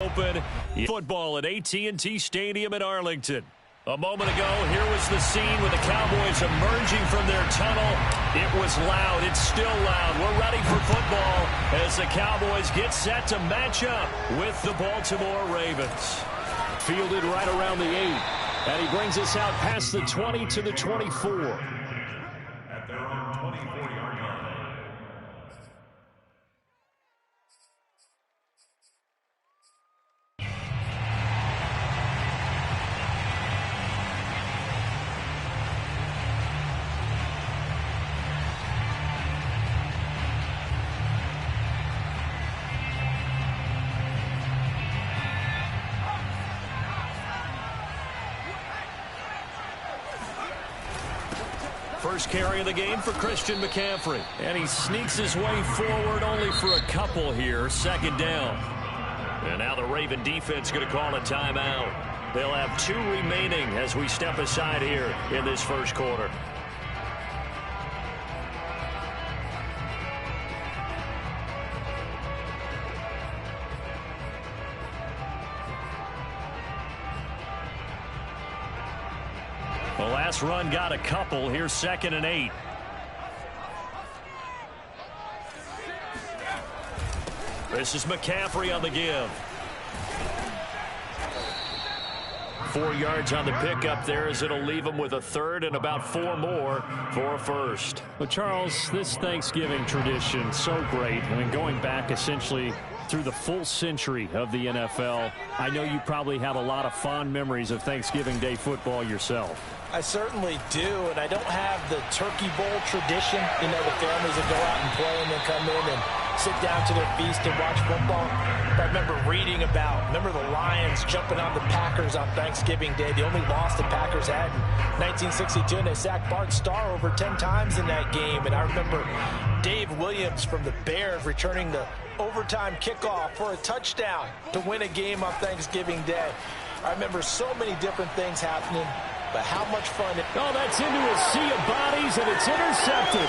Open football at AT&T Stadium in Arlington. A moment ago, here was the scene with the Cowboys emerging from their tunnel. It was loud. It's still loud. We're ready for football as the Cowboys get set to match up with the Baltimore Ravens. Fielded right around the 8. And he brings us out past the 20 to the 24. At their own 24-yard line. First carry of the game for Christian McCaffrey. And he sneaks his way forward only for a couple here. Second down. And now the Raven defense going to call a timeout. They'll have 2 remaining as we step aside here in this first quarter. The last run got a couple. Here's 2nd and 8. This is McCaffrey on the give. 4 yards on the pickup there as it'll leave him with a third and about 4 more for a first. But Charles, this Thanksgiving tradition, so great. I mean, going back essentially through the full century of the NFL, I know you probably have a lot of fond memories of Thanksgiving Day football yourself. I certainly do, and I don't have the Turkey Bowl tradition. You know, the families that go out and play and then come in and sit down to their feast and watch football. But I remember reading remember the Lions jumping on the Packers on Thanksgiving Day. The only loss the Packers had in 1962, and they sacked Bart Starr over 10 times in that game. And I remember Dave Williams from the Bears returning the overtime kickoff for a touchdown to win a game on Thanksgiving Day. I remember so many different things happening. But how much fun. Oh, that's into a sea of bodies, and it's intercepted.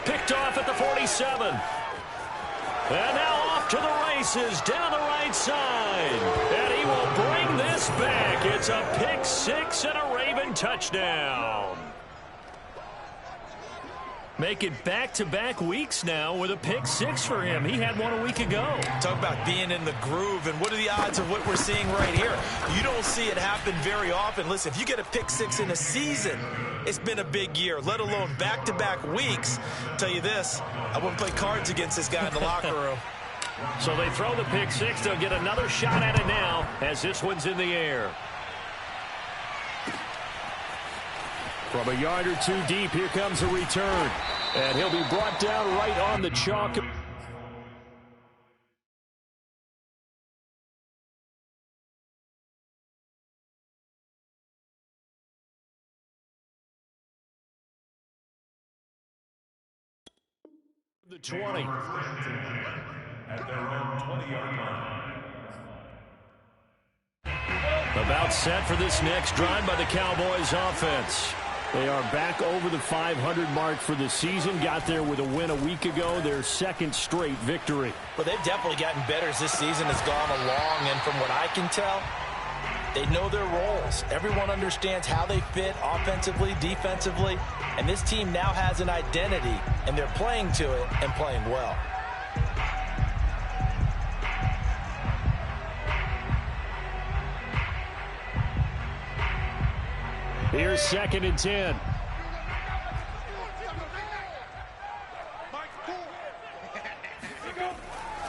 Picked off at the 47. And now off to the races down the right side. And he will bring this back. It's a pick 6 and a Raven touchdown. Make it back-to-back weeks now with a pick 6 for him. He had one a week ago. Talk about being in the groove, and what are the odds of what we're seeing right here? You don't see it happen very often. Listen, if you get a pick 6 in a season, it's been a big year, let alone back-to-back weeks. I'll tell you this, I wouldn't play cards against this guy in the locker room. So they throw the pick 6. They'll get another shot at it now as this one's in the air. From a yard or 2 deep, here comes a return. And he'll be brought down right on the chalk. The 20. At their own 20-yard line. About set for this next drive by the Cowboys offense. They are back over the 500 mark for the season. Got there with a win a week ago, their 2nd straight victory. Well, they've definitely gotten better as this season has gone along, and from what I can tell, they know their roles. Everyone understands how they fit offensively, defensively, and this team now has an identity, and they're playing to it and playing well. Here's 2nd and 10.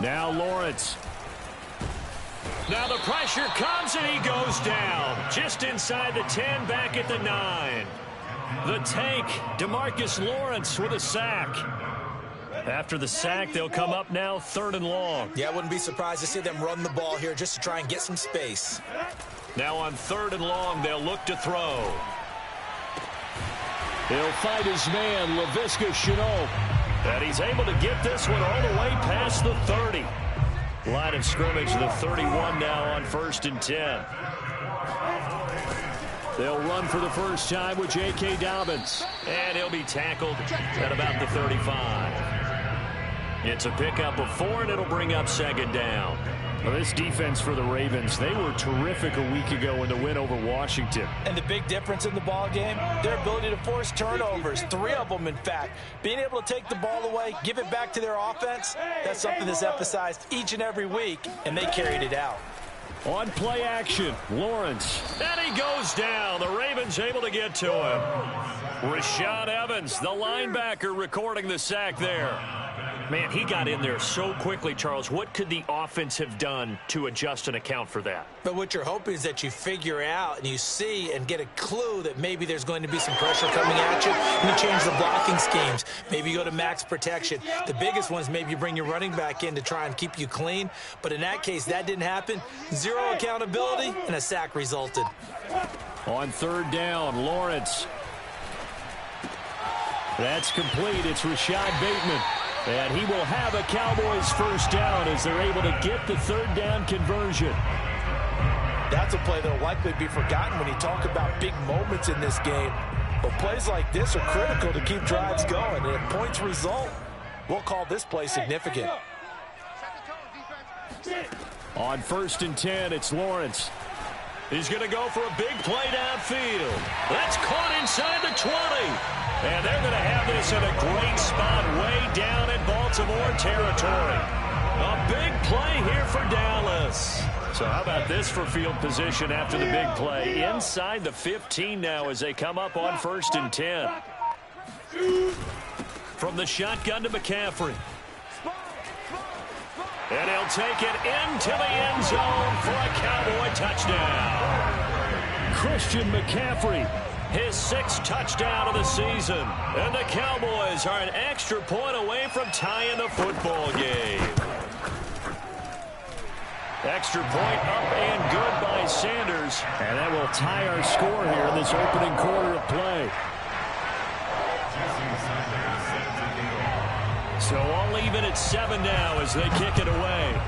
Now Lawrence. Now the pressure comes and he goes down. Just inside the 10, back at the 9. The tank, DeMarcus Lawrence with a sack. After the sack, they'll come up now 3rd and long. Yeah, I wouldn't be surprised to see them run the ball here just to try and get some space. Now on 3rd and long, they'll look to throw. He'll fight his man, Laviska Shenault. And he's able to get this one all the way past the 30. Line of scrimmage, the 31 now on 1st and 10. They'll run for the first time with J.K. Dobbins. And he'll be tackled at about the 35. It's a pickup of 4, and it'll bring up 2nd down. Well, this defense for the Ravens, they were terrific a week ago in the win over Washington. And the big difference in the ball game, their ability to force turnovers, 3 of them in fact. Being able to take the ball away, give it back to their offense, that's something that's emphasized each and every week, and they carried it out. On play action, Lawrence. And he goes down. The Ravens able to get to him. Rashad Evans, the linebacker, recording the sack there. Man, he got in there so quickly, Charles. What could the offense have done to adjust and account for that? But what you're hoping is that you figure out and you see and get a clue that maybe there's going to be some pressure coming at you, and you change the blocking schemes. Maybe you go to max protection. The biggest one is maybe you bring your running back in to try and keep you clean. But in that case, that didn't happen. 0 accountability, and a sack resulted. On 3rd down, Lawrence. That's complete. It's Rashad Bateman. And he will have a Cowboys first down as they're able to get the 3rd down conversion. That's a play that will likely be forgotten when you talk about big moments in this game. But plays like this are critical to keep drives going. And if points result, we'll call this play significant. On 1st and 10, it's Lawrence. He's going to go for a big play downfield. That's caught inside the 20. And they're going to have this in a great spot way down in Baltimore territory. A big play here for Dallas. So how about this for field position after the big play? Inside the 15 now as they come up on 1st and 10. From the shotgun to McCaffrey. And he'll take it into the end zone for a Cowboy touchdown. Christian McCaffrey. His 6th touchdown of the season. And the Cowboys are an extra point away from tying the football game. Extra point up and good by Sanders. And that will tie our score here in this opening quarter of play. So all even at 7 now as they kick it away.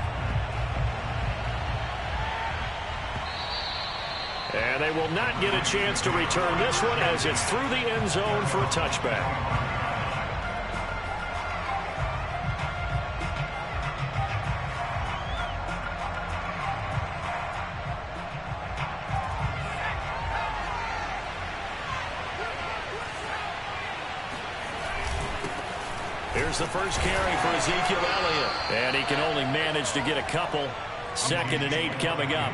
And they will not get a chance to return this one as it's through the end zone for a touchback. Here's the first carry for Ezekiel Elliott. And he can only manage to get a couple. 2nd and 8 coming up.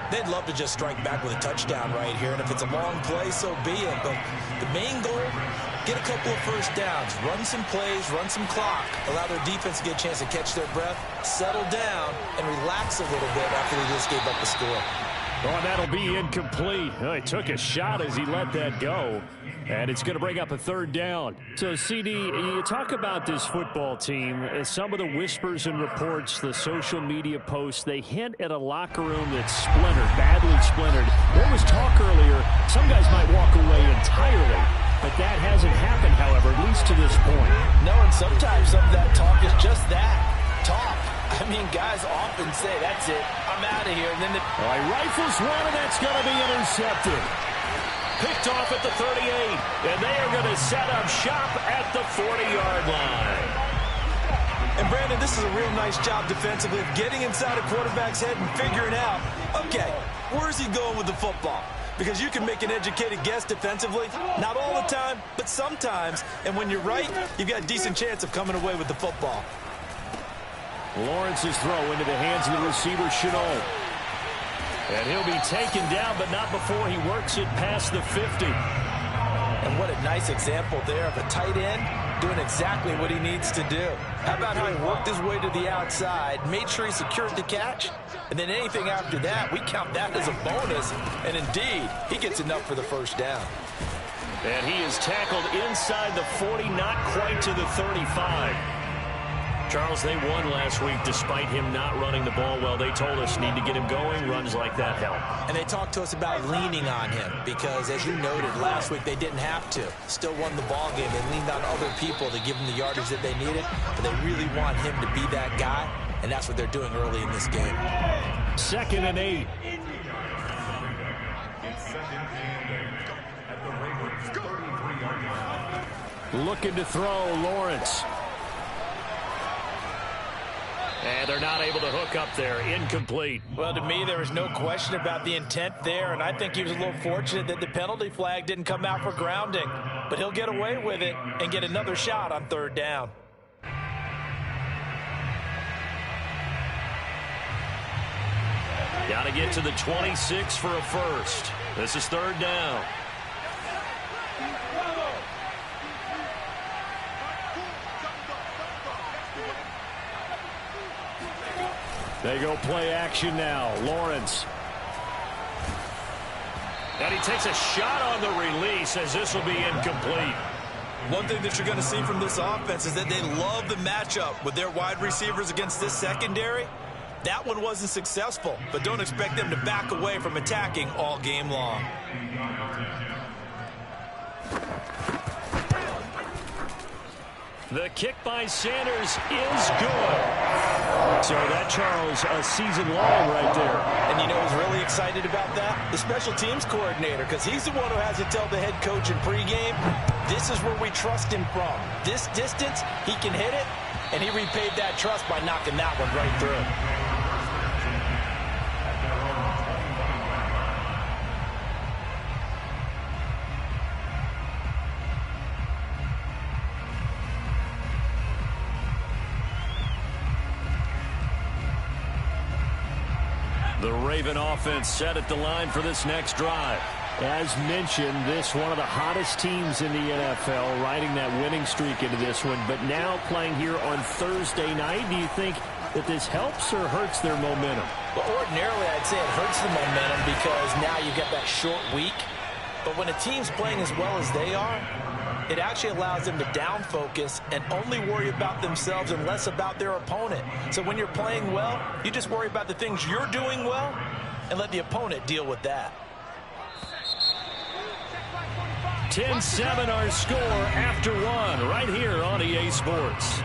They'd love to just strike back with a touchdown right here, and if it's a long play, so be it. But the main goal, get a couple of first downs, run some plays, run some clock, allow their defense to get a chance to catch their breath, settle down, and relax a little bit after they just gave up the score. Oh, and that'll be incomplete. Oh, he took a shot as he let that go. And it's going to bring up a 3rd down. So, CD, you talk about this football team. Some of the whispers and reports, the social media posts, they hint at a locker room that's splintered, badly splintered. There was talk earlier, some guys might walk away entirely. But that hasn't happened, however, at least to this point. No, and sometimes some of that talk is just that, talk. I mean, guys often say, that's it, I'm out of here. And then All right, rifles one, and that's going to be intercepted. Picked off at the 38, and they are going to set up shop at the 40-yard line. And, Brandon, this is a real nice job defensively of getting inside a quarterback's head and figuring out, okay, where's he going with the football? Because you can make an educated guess defensively, not all the time, but sometimes. And when you're right, you've got a decent chance of coming away with the football. Lawrence's throw into the hands of the receiver, Chenault. And he'll be taken down, but not before he works it past the 50. And what a nice example there of a tight end doing exactly what he needs to do. How about how he worked his way to the outside, made sure he secured the catch, and then anything after that, we count that as a bonus. And indeed, he gets enough for the first down. And he is tackled inside the 40, not quite to the 35. Charles, they won last week despite him not running the ball well. They told us need to get him going. Runs like that help. And they talked to us about leaning on him because, as you noted, last week they didn't have to. Still won the ball game. They leaned on other people to give them the yardage that they needed. But they really want him to be that guy, and that's what they're doing early in this game. 2nd and 8. Looking to throw, Lawrence. And they're not able to hook up there. Incomplete. Well, to me, there was no question about the intent there, and I think he was a little fortunate that the penalty flag didn't come out for grounding. But he'll get away with it and get another shot on third down. Got to get to the 26 for a first. This is third down. They go play action now. Lawrence. And he takes a shot on the release as this will be incomplete. One thing that you're going to see from this offense is that they love the matchup with their wide receivers against this secondary. That one wasn't successful, but don't expect them to back away from attacking all game long. The kick by Sanders is good. So that, Charles, a season long right there. And you know who's really excited about that? The special teams coordinator, because he's the one who has to tell the head coach in pregame, this is where we trust him from. This distance, he can hit it, and he repaid that trust by knocking that one right through. The Raven offense set at the line for this next drive. As mentioned, this one of the hottest teams in the NFL, riding that winning streak into this one, but now playing here on Thursday night. Do you think that this helps or hurts their momentum? Well, ordinarily, I'd say it hurts the momentum because now you've got that short week. But when a team's playing as well as they are, it actually allows them to down focus and only worry about themselves and less about their opponent. So when you're playing well, you just worry about the things you're doing well and let the opponent deal with that. 10-7 our score after one right here on EA Sports.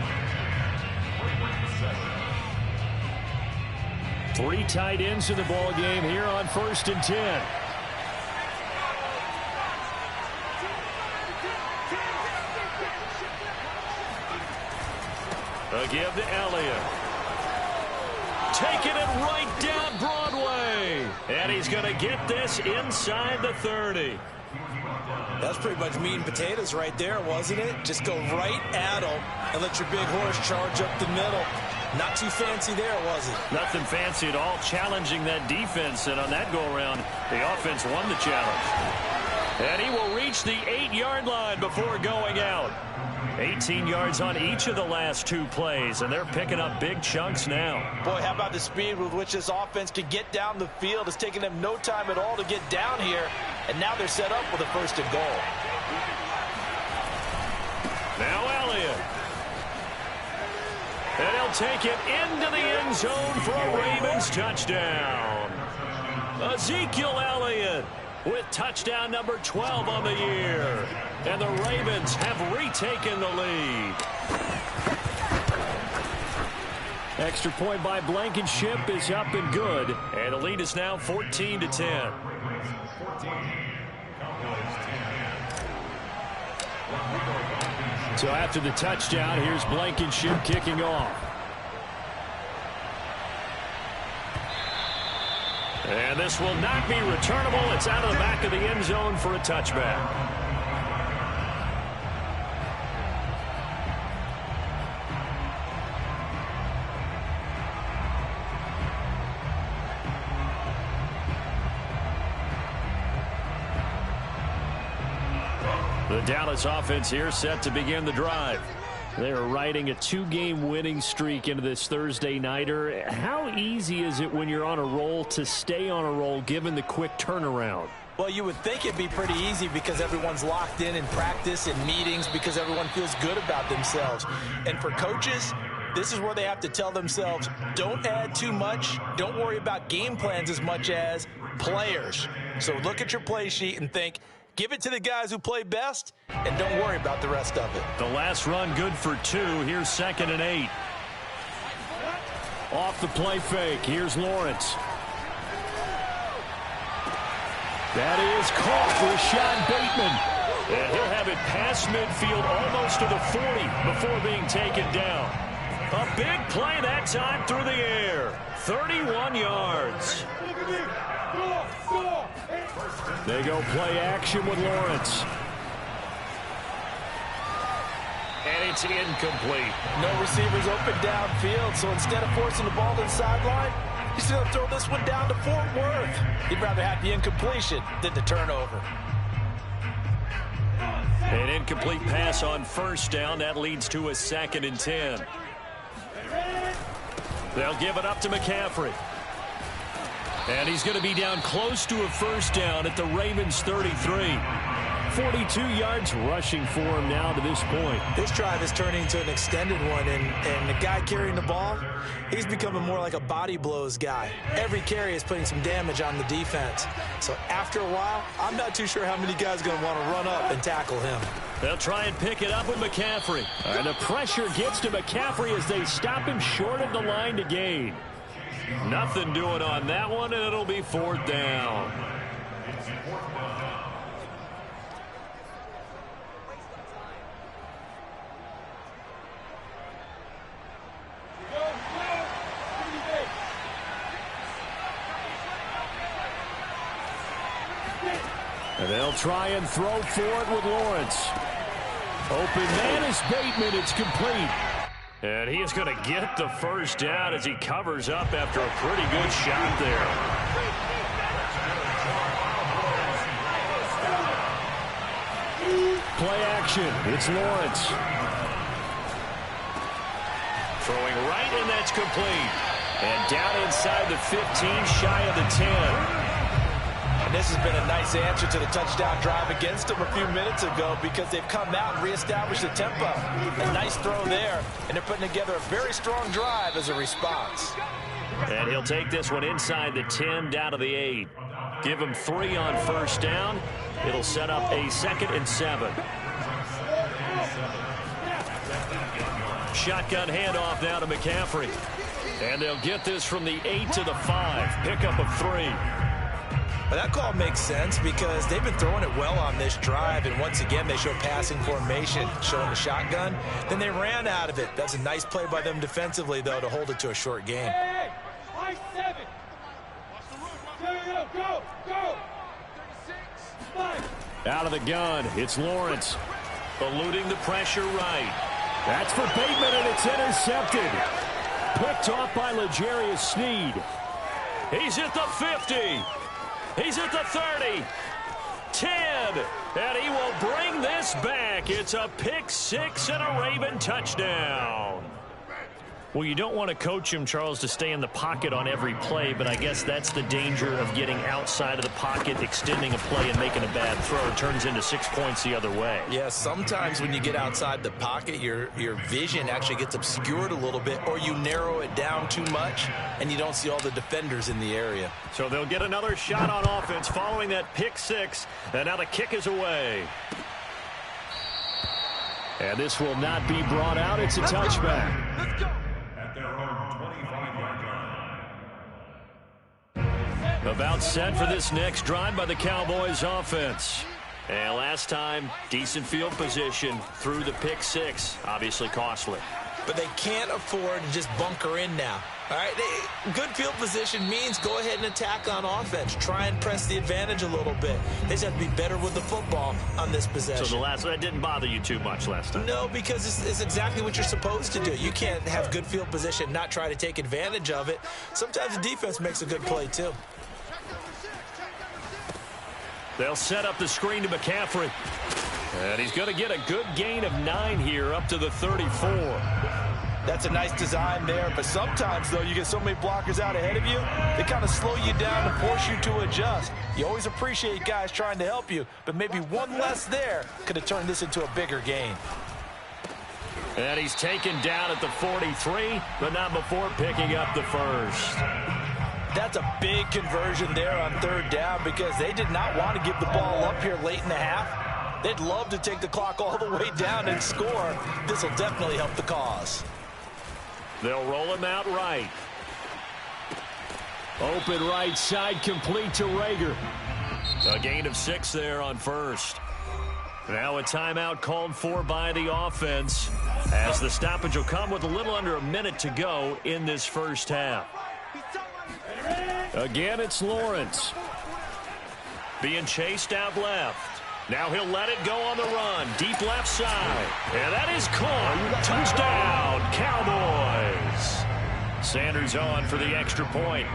3 tight ends in the ball game here on 1st and 10. A give to Elliott. Taking it right down Broadway. And he's going to get this inside the 30. That's pretty much meat and potatoes right there, wasn't it? Just go right at them and let your big horse charge up the middle. Not too fancy there, was it? Nothing fancy at all, challenging that defense. And on that go-around, the offense won the challenge. And he will reach the 8-yard line before going out. 18 yards on each of the last 2 plays, and they're picking up big chunks now. Boy, how about the speed with which this offense could get down the field? It's taken them no time at all to get down here, and now they're set up with a 1st and goal. Now Elliott. And he'll take it into the end zone for a Ravens touchdown. Ezekiel Elliott with touchdown number 12 on the year. And the Ravens have retaken the lead. Extra point by Blankenship is up and good. And the lead is now 14-10. So after the touchdown, here's Blankenship kicking off. And this will not be returnable. It's out of the back of the end zone for a touchback. The Dallas offense here set to begin the drive. They are riding a 2-game winning streak into this Thursday nighter. How easy is it when you're on a roll to stay on a roll given the quick turnaround? Well, you would think it'd be pretty easy because everyone's locked in practice and meetings because everyone feels good about themselves. And for coaches, this is where they have to tell themselves, don't add too much. Don't worry about game plans as much as players. So look at your play sheet and think, give it to the guys who play best, and don't worry about the rest of it. The last run good for 2. Here's 2nd and 8. Off the play fake. Here's Lawrence. That is caught for Rashad Bateman. And he'll have it past midfield almost to the 40 before being taken down. A big play that time through the air. 31 yards. They go play action with Lawrence. And it's incomplete. No receivers open downfield, so instead of forcing the ball to the sideline, he's going to throw this one down to Fort Worth. He'd rather have the incompletion than the turnover. An incomplete pass on first down. That leads to a 2nd and 10. They'll give it up to McCaffrey. And he's going to be down close to a first down at the Ravens' 33. 42 yards rushing for him now to this point. This drive is turning into an extended one, and the guy carrying the ball, he's becoming more like a body blows guy. Every carry is putting some damage on the defense. So after a while, I'm not too sure how many guys are going to want to run up and tackle him. They'll try and pick it up with McCaffrey. And the pressure gets to McCaffrey as they stop him short of the line to gain. Nothing doing on that one, and it'll be 4th down. And they'll try and throw for it with Lawrence. Open man is Bateman. It's complete. And he is going to get the first down as he covers up after a pretty good shot there. Play action. It's Lawrence. Throwing right, and that's complete. And down inside the 15, shy of the 10. And this has been a nice answer to the touchdown drive against them a few minutes ago because they've come out and reestablished the tempo. A nice throw there, and they're putting together a very strong drive as a response. And he'll take this one inside the 10, down to the 8. Give him 3 on first down. It'll set up a 2nd and 7. Shotgun handoff now to McCaffrey. And they'll get this from the 8 to the 5. Pickup of 3. But that call makes sense because they've been throwing it well on this drive, and once again they show passing formation, showing the shotgun. Then they ran out of it. That's a nice play by them defensively, though, to hold it to a short gain. Out of the gun, it's Lawrence. Eluding the pressure right. That's for Bateman, and it's intercepted. Picked off by L'Jarius Sneed. He's at the 50. He's at the 30, 10, and he will bring this back. It's a pick 6 and a Raven touchdown. Well, you don't want to coach him, Charles, to stay in the pocket on every play, but I guess that's the danger of getting outside of the pocket, extending a play, and making a bad throw. It turns into 6 points the other way. Yeah, sometimes when you get outside the pocket, your vision actually gets obscured a little bit, or you narrow it down too much, and you don't see all the defenders in the area. So they'll get another shot on offense following that pick 6, and now the kick is away. And this will not be brought out. It's a touchback. Let's go. At their own 25-yard line. About set for this next drive by the Cowboys offense. And last time, decent field position through the pick 6. Obviously costly. But they can't afford to just bunker in now. All right, good field position means go ahead and attack on offense. Try and press the advantage a little bit. They just have to be better with the football on this possession. So that didn't bother you too much last time? No, because it's exactly what you're supposed to do. You can't have good field position, not try to take advantage of it. Sometimes the defense makes a good play, too. They'll set up the screen to McCaffrey. And he's going to get a good gain of 9 here up to the 34. That's a nice design there, but sometimes, though, you get so many blockers out ahead of you, they kind of slow you down and force you to adjust. You always appreciate guys trying to help you, but maybe one less there could have turned this into a bigger gain. And he's taken down at the 43, but not before picking up the first. That's a big conversion there on 3rd down because they did not want to give the ball up here late in the half. They'd love to take the clock all the way down and score. This will definitely help the cause. They'll roll him out right. Open right side, complete to Rager. A gain of 6 there on first. Now a timeout called for by the offense. as the stoppage will come with a little under a minute to go in this first half. Again, it's Lawrence. Being chased out left. Now he'll let it go on the run. Deep left side. And that is caught. Touchdown, Cowboys. Sanders on for the extra point.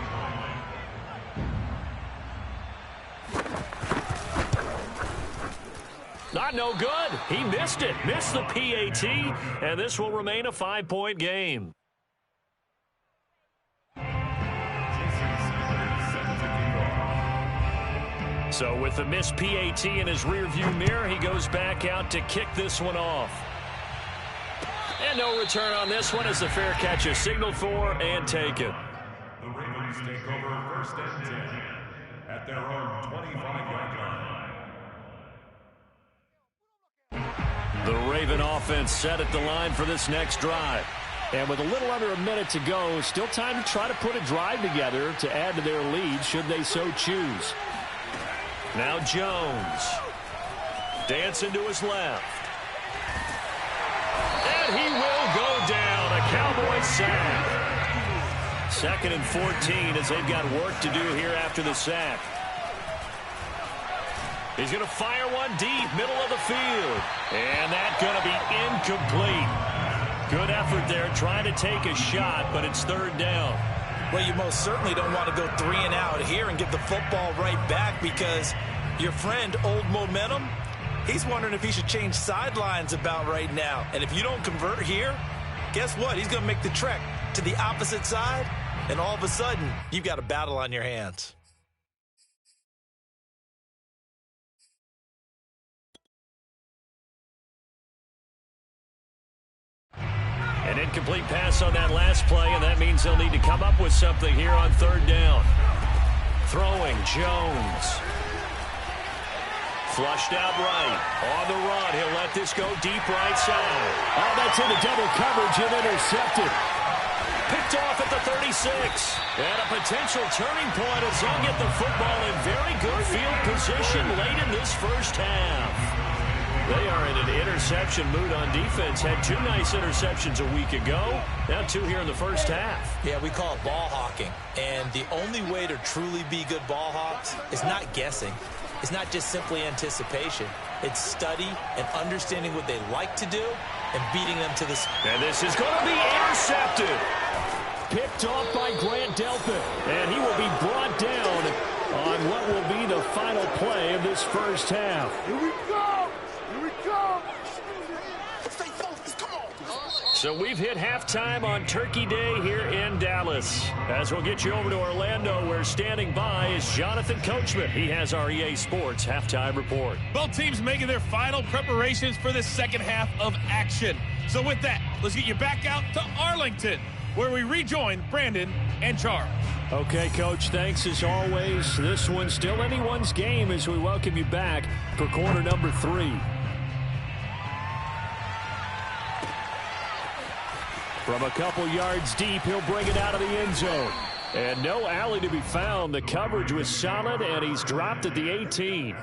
Not no good. He missed it. Missed the PAT. And this will remain a 5-point game. So with the missed PAT in his rearview mirror, he goes back out to kick this one off. And no return on this one as the fair catch is signaled for and taken. The Ravens take over first and 10 at their own 25-yard line. The Raven offense set at the line for this next drive. And with a little under a minute to go, still time to try to put a drive together to add to their lead should they so choose. Now Jones. Dancing to his left. And he will go down. A Cowboy sack. 2nd and 14 as they've got work to do here after the sack. He's going to fire one deep, middle of the field. And that's going to be incomplete. Good effort there, trying to take a shot, but it's 3rd down. Well, you most certainly don't want to go 3 and out here and give the football right back because your friend, Old Momentum, he's wondering if he should change sidelines about right now. And if you don't convert here, guess what? He's going to make the trek to the opposite side, and all of a sudden, you've got a battle on your hands. An incomplete pass on that last play, and that means they'll need to come up with something here on 3rd down. Throwing, Jones. Flushed out right. On the run, he'll let this go deep right side. Oh, that's into double coverage and intercepted. Picked off at the 36. And a potential turning point as they'll get the football in very good field position late in this first half. They are in an interception mood on defense. Had 2 nice interceptions a week ago. Now 2 here in the first half. Yeah, we call it ball hawking. And the only way to truly be good ball hawks is not guessing. It's not just simply anticipation. It's study and understanding what they like to do and beating them to the... And this is going to be intercepted. Picked off by Grant Delpit. And he will be brought down on what will be the final play of this first half. Here we go! Here we go! Stay focused, come on! So we've hit halftime on Turkey Day here in Dallas. As we'll get you over to Orlando, where standing by is Jonathan Coachman. He has our EA Sports halftime report. Both teams making their final preparations for the second half of action. So with that, let's get you back out to Arlington, where we rejoin Brandon and Charles. Okay, Coach, thanks as always. This one's still anyone's game as we welcome you back for quarter number 3. From a couple yards deep, he'll bring it out of the end zone. And no alley to be found. The coverage was solid, and he's dropped at the 18.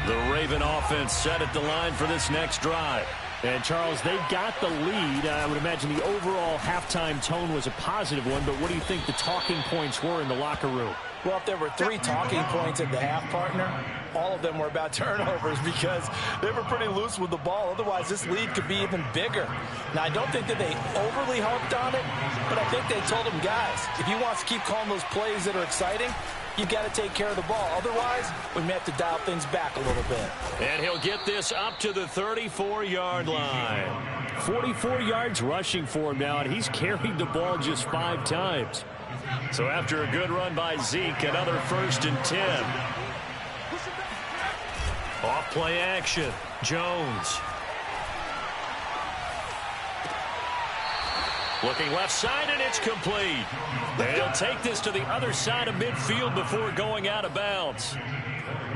The Raven offense set at the line for this next drive. And, Charles, they got the lead. I would imagine the overall halftime tone was a positive one, but what do you think the talking points were in the locker room? Well, if there were 3 talking points at the half, partner, all of them were about turnovers because they were pretty loose with the ball. Otherwise, this lead could be even bigger. Now, I don't think that they overly harped on it, but I think they told them, guys, if you want to keep calling those plays that are exciting, you've got to take care of the ball. Otherwise, we may have to dial things back a little bit. And he'll get this up to the 34-yard line. 44 yards rushing for him now, and he's carried the ball just 5 times. So after a good run by Zeke, another 1st and 10. Off play action. Jones. Looking left side, and it's complete. And he'll take this to the other side of midfield before going out of bounds.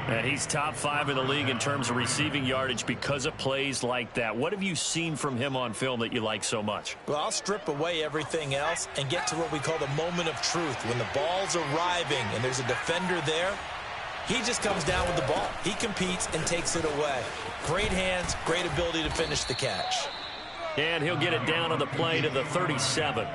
And he's top 5 in the league in terms of receiving yardage because of plays like that. What have you seen from him on film that you like so much? Well, I'll strip away everything else and get to what we call the moment of truth. When the ball's arriving and there's a defender there, he just comes down with the ball. He competes and takes it away. Great hands, great ability to finish the catch. And he'll get it down on the play to the 37.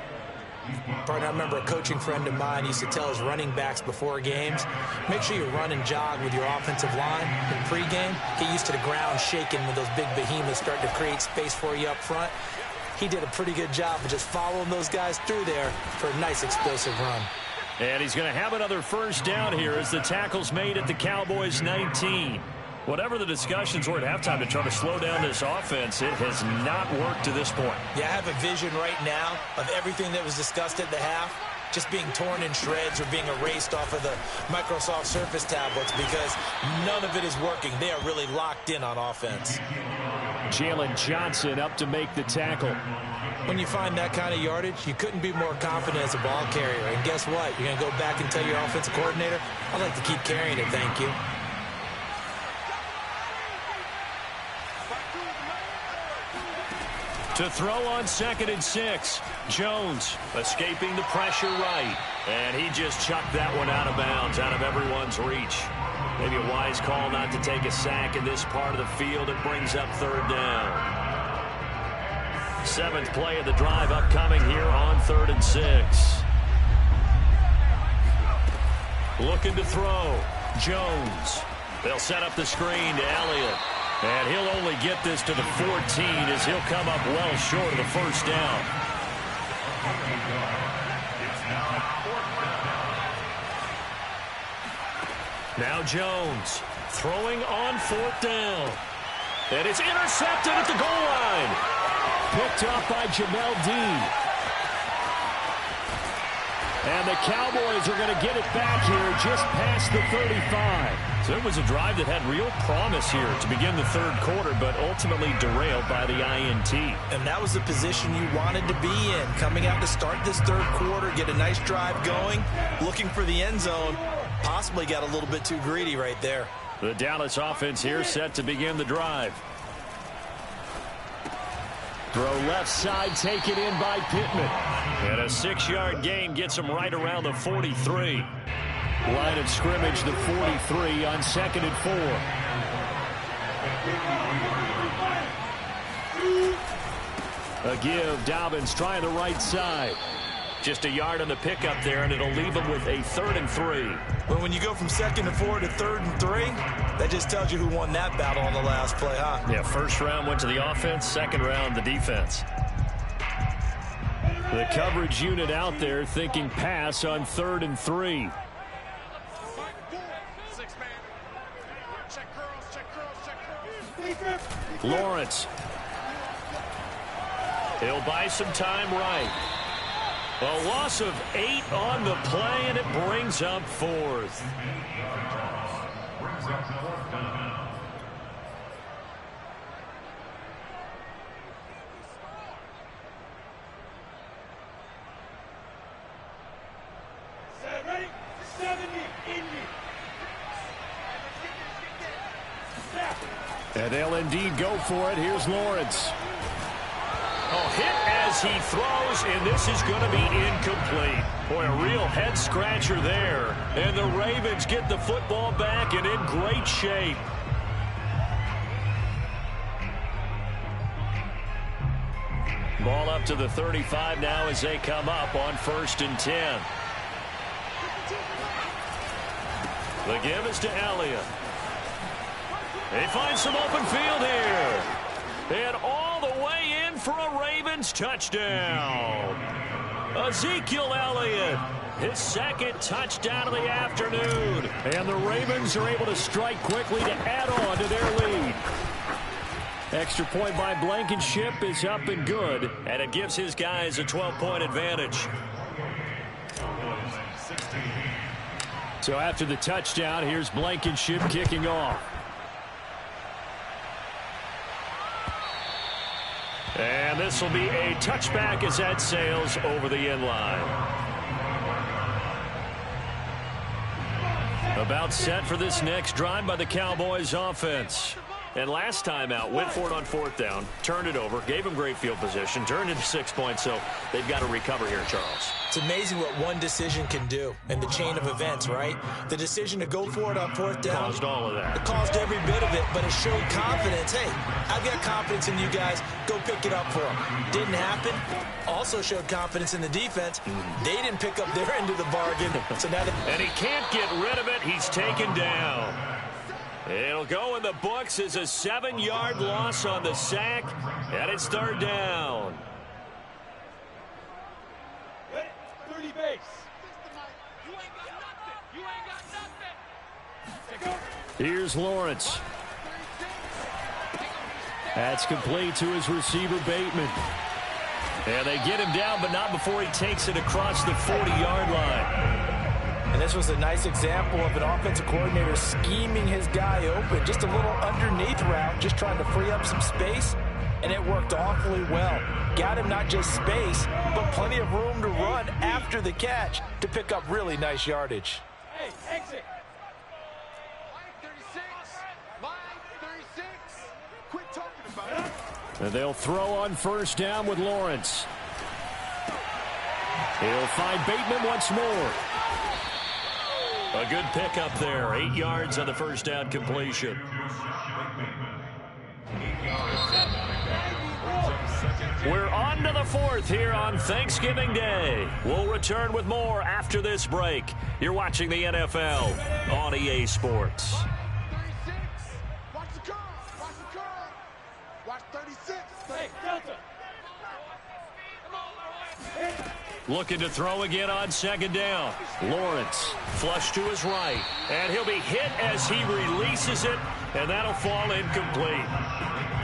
Partner, I remember a coaching friend of mine used to tell his running backs before games, make sure you run and jog with your offensive line in pregame. Get used to the ground shaking when those big behemoths start to create space for you up front. He did a pretty good job of just following those guys through there for a nice explosive run. And he's going to have another first down here as the tackle's made at the Cowboys' 19. Whatever the discussions were at halftime to try to slow down this offense, it has not worked to this point. Yeah, I have a vision right now of everything that was discussed at the half just being torn in shreds or being erased off of the Microsoft Surface tablets because none of it is working. They are really locked in on offense. Jalen Johnson up to make the tackle. When you find that kind of yardage, you couldn't be more confident as a ball carrier. And guess what? You're going to go back and tell your offensive coordinator, I'd like to keep carrying it, thank you. To throw on 2nd and 6. Jones escaping the pressure right. And he just chucked that one out of bounds, out of everyone's reach. Maybe a wise call not to take a sack in this part of the field. It brings up 3rd down. 7th play of the drive upcoming here on 3rd and 6. Looking to throw. Jones. They'll set up the screen to Elliott. And he'll only get this to the 14 as he'll come up well short of the first down. Now Jones throwing on 4th down. And it's intercepted at the goal line. Picked up by Jamel Dean. And the Cowboys are going to get it back here just past the 35. So it was a drive that had real promise here to begin the 3rd quarter, but ultimately derailed by the INT. And that was the position you wanted to be in. Coming out to start this 3rd quarter, get a nice drive going, looking for the end zone. Possibly got a little bit too greedy right there. The Dallas offense here set to begin the drive. Throw left side, taken in by Pittman. And a 6-yard gain gets him right around the 43. Line of scrimmage, the 43 on 2nd and 4. A give, Dobbins trying the right side. Just a yard on the pickup there, and it'll leave him with a 3rd and 3. But when you go from 2nd and 4 to 3rd and 3, that just tells you who won that battle on the last play, huh? Yeah, 1st round went to the offense, 2nd round the defense. The coverage unit out there thinking pass on 3rd and 3. Lawrence. He'll buy some time right. A loss of 8 on the play, and it brings up 4th. Ready? 70, Indy. And they'll indeed go for it. Here's Lawrence. Oh, hit as he throws, and this is going to be incomplete. Boy, a real head-scratcher there. And the Ravens get the football back and in great shape. Ball up to the 35 now as they come up on 1st and 10. The give is to Elliott. They find some open field here. And all the way in for a Ravens touchdown. Ezekiel Elliott, his 2nd touchdown of the afternoon. And the Ravens are able to strike quickly to add on to their lead. Extra point by Blankenship is up and good. And it gives his guys a 12-point advantage. So after the touchdown, here's Blankenship kicking off. And this will be a touchback as that sails over the end line. About set for this next drive by the Cowboys offense. And last time out, went for it on 4th down, turned it over, gave them great field position, turned into 6 points, so they've got to recover here, Charles. It's amazing what one decision can do in the chain of events, right? The decision to go for it on 4th down. Caused all of that. It caused every bit of it, but it showed confidence. Hey, I've got confidence in you guys. Go pick it up for them. Didn't happen. Also showed confidence in the defense. They didn't pick up their end of the bargain. So now and he can't get rid of it. He's taken down. It'll go in the books as a 7-yard loss on the sack, and it's 3rd down. 30 base. Here's Lawrence. That's complete to his receiver, Bateman. And they get him down, but not before he takes it across the 40-yard line. And this was a nice example of an offensive coordinator scheming his guy open. Just a little underneath route, just trying to free up some space, and it worked awfully well. Got him not just space, but plenty of room to run after the catch to pick up really nice yardage. Hey, exit. Quit talking about it. And they'll throw on 1st down with Lawrence. He'll find Bateman once more. A good pickup there. 8 yards on the 1st down completion. We're on to the 4th here on Thanksgiving Day. We'll return with more after this break. You're watching the NFL on EA Sports. 36. Watch the curve. Watch the curve. Watch 36. Hey, Delta. Looking to throw again on 2nd down. Lawrence flush to his right. And he'll be hit as he releases it. And that'll fall incomplete.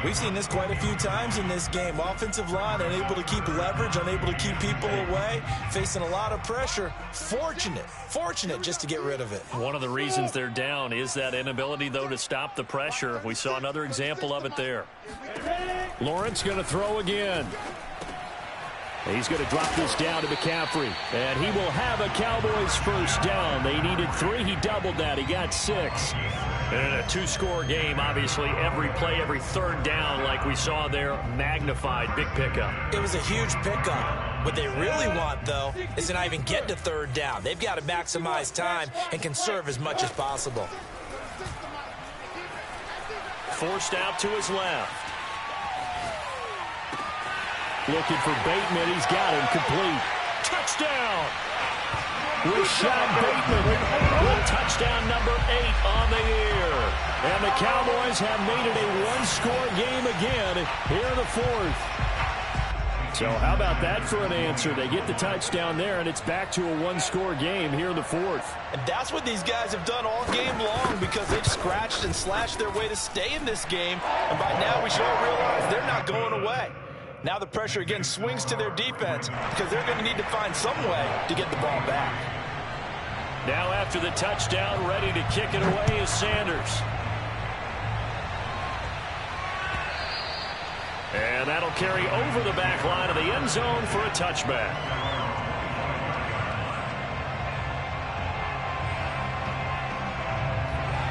We've seen this quite a few times in this game. Offensive line unable to keep leverage, unable to keep people away, facing a lot of pressure. Fortunate just to get rid of it. One of the reasons they're down is that inability, though, to stop the pressure. We saw another example of it there. Lawrence going to throw again. He's going to drop this down to McCaffrey. And he will have a Cowboys 1st down. They needed 3. He doubled that. He got 6. And a 2-score game, obviously, every play, every 3rd down, like we saw there, magnified. Big pickup. It was a huge pickup. What they really want, though, is to not even get to 3rd down. They've got to maximize time and conserve as much as possible. Forced out to his left. Looking for Bateman. He's got him complete. Touchdown! Rashad Bateman with touchdown number 8 on the year. And the Cowboys have made it a 1-score game again here in the 4th. So how about that for an answer? They get the touchdown there, and it's back to a 1-score game here in the 4th. And that's what these guys have done all game long, because they've scratched and slashed their way to stay in this game. And by now we should all realize they're not going away. Now the pressure again swings to their defense, because they're going to need to find some way to get the ball back. Now after the touchdown, ready to kick it away is Sanders. And that'll carry over the back line of the end zone for a touchback.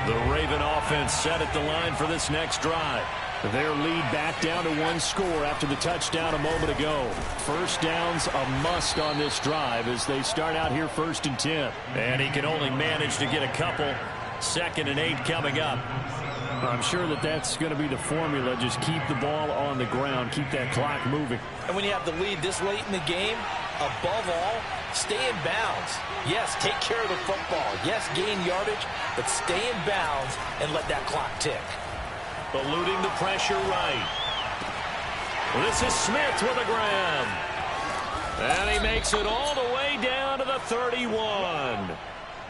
The Raven offense set at the line for this next drive. Their lead back down to 1 score after the touchdown a moment ago. 1st down's a must on this drive as they start out here 1st and 10. And he can only manage to get a couple. 2nd and 8 coming up. I'm sure that's going to be the formula. Just keep the ball on the ground. Keep that clock moving. And when you have the lead this late in the game, above all, stay in bounds. Yes, take care of the football. Yes, gain yardage, but stay in bounds and let that clock tick. Eluding the pressure right. This is Smith with a grab. And he makes it all the way down to the 31.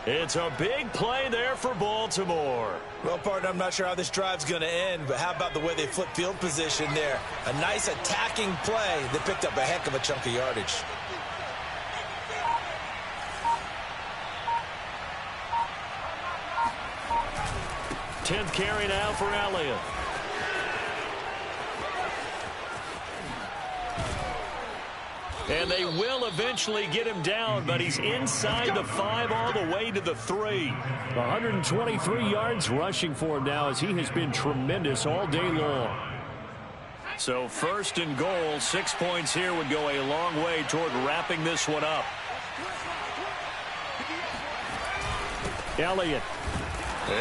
It's a big play there for Baltimore. Well, partner, I'm not sure how this drive's going to end, but how about the way they flip field position there? A nice attacking play that picked up a heck of a chunk of yardage. Tenth carry now for Elliott. And they will eventually get him down, but he's inside the 5 all the way to the 3. 123 yards rushing for him now as he has been tremendous all day long. So 1st and goal, 6 points here would go a long way toward wrapping this one up. Elliott.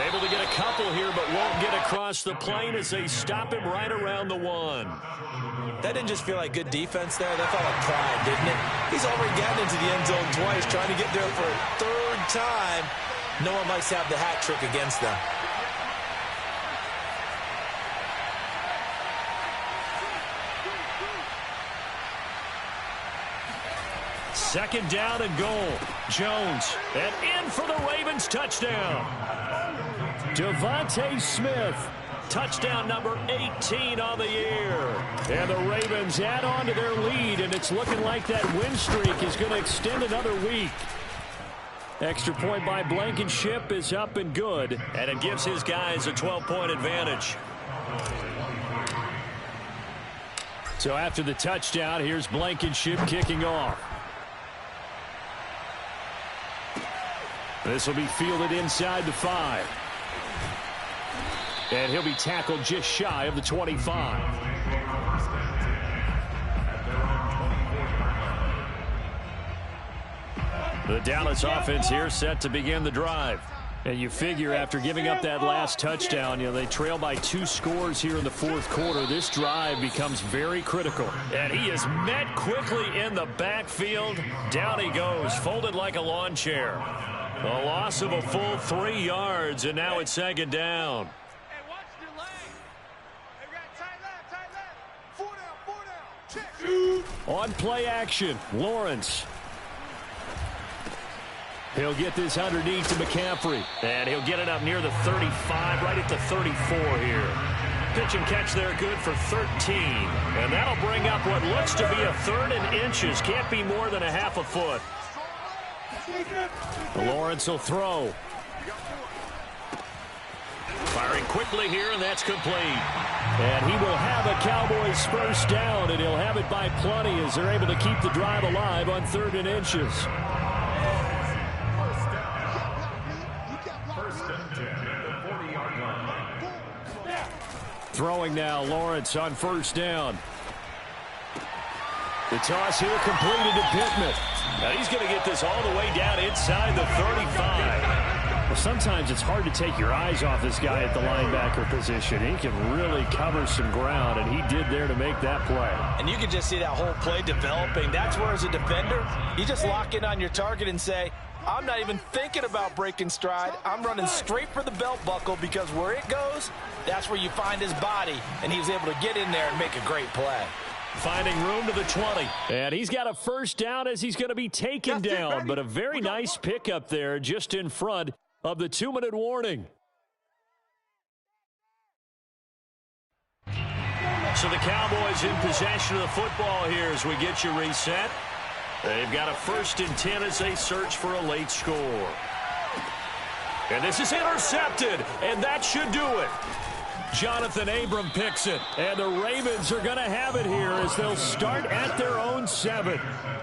Able to get a couple here, but won't get across the plane as they stop him right around the 1. That didn't just feel like good defense there. That felt like pride, didn't it? He's already gotten into the end zone twice, trying to get there for a 3rd time. No one likes to have the hat trick against them. Second down and goal. Jones, and in for the Ravens touchdown. Devontae Smith. Touchdown number 18 on the year. And the Ravens add on to their lead, and it's looking like that win streak is going to extend another week. Extra point by Blankenship is up and good. And it gives his guys a 12-point advantage. So after the touchdown, here's Blankenship kicking off. This will be fielded inside the 5. And he'll be tackled just shy of the 25. The Dallas offense here set to begin the drive. And you figure after giving up that last touchdown, they trail by 2 scores here in the 4th quarter. This drive becomes very critical. And he is met quickly in the backfield. Down he goes, folded like a lawn chair. A loss of a full 3 yards, and now it's 2nd down. On play action, Lawrence. He'll get this underneath to McCaffrey. And he'll get it up near the 35, right at the 34 here. Pitch and catch there, good for 13. And that'll bring up what looks to be a 3rd and inches. Can't be more than a half a foot. Lawrence will throw. Firing quickly here, and that's complete. And he will have a Cowboys 1st down, and he'll have it by plenty as they're able to keep the drive alive on 3rd and inches. Throwing now, Lawrence on 1st down. The toss here completed to Pittman. Now he's going to get this all the way down inside the 35. Well, sometimes it's hard to take your eyes off this guy at the linebacker position. He can really cover some ground, and he did there to make that play. And you can just see that whole play developing. That's where, as a defender, you just lock in on your target and say, I'm not even thinking about breaking stride. I'm running straight for the belt buckle, because where it goes, that's where you find his body. And he was able to get in there and make a great play. Finding room to the 20. And he's got a 1st down as he's going to be taken down. But a very nice pickup there just in front of the 2-minute warning. So the Cowboys in possession of the football here as we get you reset. They've got a 1st and 10 as they search for a late score. And this is intercepted, and that should do it. Jonathan Abram picks it. And the Ravens are going to have it here as they'll start at their own 7.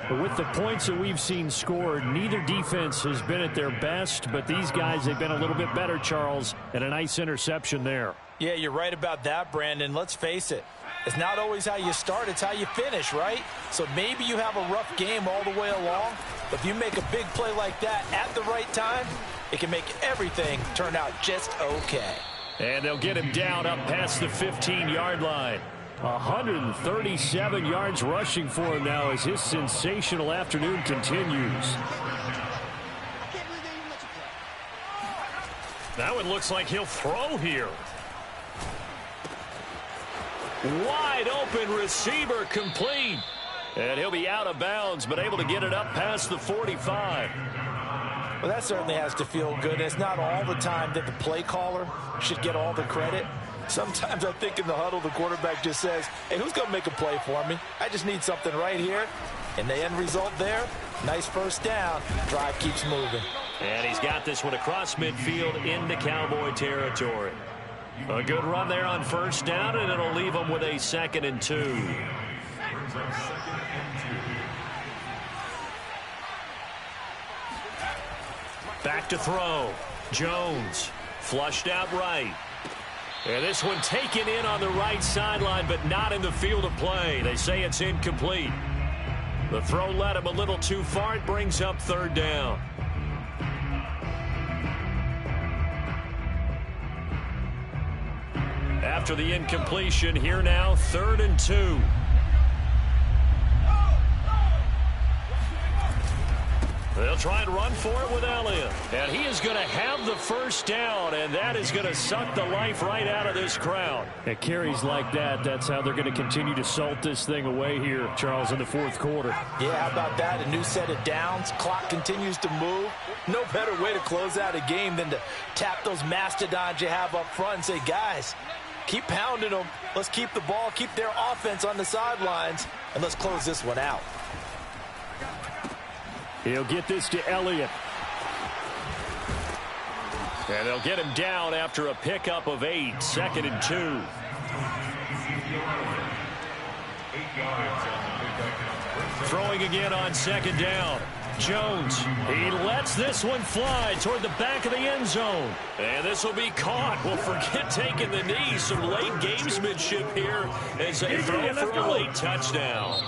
But with the points that we've seen scored, neither defense has been at their best. But these guys, they've been a little bit better, Charles, and a nice interception there. Yeah, you're right about that, Brandon. Let's face it. It's not always how you start, it's how you finish, right? So maybe you have a rough game all the way along, but if you make a big play like that at the right time, it can make everything turn out just okay. And they'll get him down up past the 15-yard line. 137 yards rushing for him now as his sensational afternoon continues. Now it looks like he'll throw here. Wide open receiver complete. And he'll be out of bounds, but able to get it up past the 45. Well, that certainly has to feel good. It's not all the time that the play caller should get all the credit. Sometimes I think in the huddle, the quarterback just says, hey, who's going to make a play for me? I just need something right here. And the end result there, nice 1st down. Drive keeps moving. And he's got this one across midfield into Cowboy territory. A good run there on 1st down, and it'll leave them with a 2nd and 2. Back to throw. Jones flushed out right. And this one taken in on the right sideline, but not in the field of play. They say it's incomplete. The throw led him a little too far. It brings up third down. After the incompletion, here now, 3rd and 2. They'll try and run for it with Elliott. And he is going to have the first down, and that is going to suck the life right out of this crowd. At carries like that, that's how they're going to continue to salt this thing away here, Charles, in the 4th quarter. Yeah, how about that? A new set of downs. Clock continues to move. No better way to close out a game than to tap those mastodons you have up front and say, guys, keep pounding them. Let's keep the ball, keep their offense on the sidelines, and let's close this one out. He'll get this to Elliott. And they'll get him down after a pickup of 8. 2nd and 2. Throwing again on 2nd down. Jones, he lets this one fly toward the back of the end zone. And this will be caught. Well, forget taking the knee. Some late gamesmanship here as they throw for a late touchdown.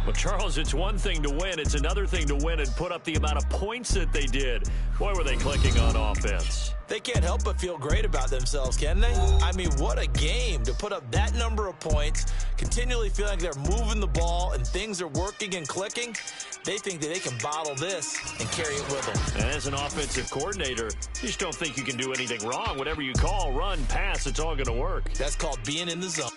Well, Charles, it's one thing to win. It's another thing to win and put up the amount of points that they did. Boy, were they clicking on offense. They can't help but feel great about themselves, can they? I mean, what a game to put up that number of points, continually feeling like they're moving the ball and things are working and clicking. They think that they can bottle this and carry it with them. And as an offensive coordinator, you just don't think you can do anything wrong. Whatever you call, run, pass, it's all going to work. That's called being in the zone.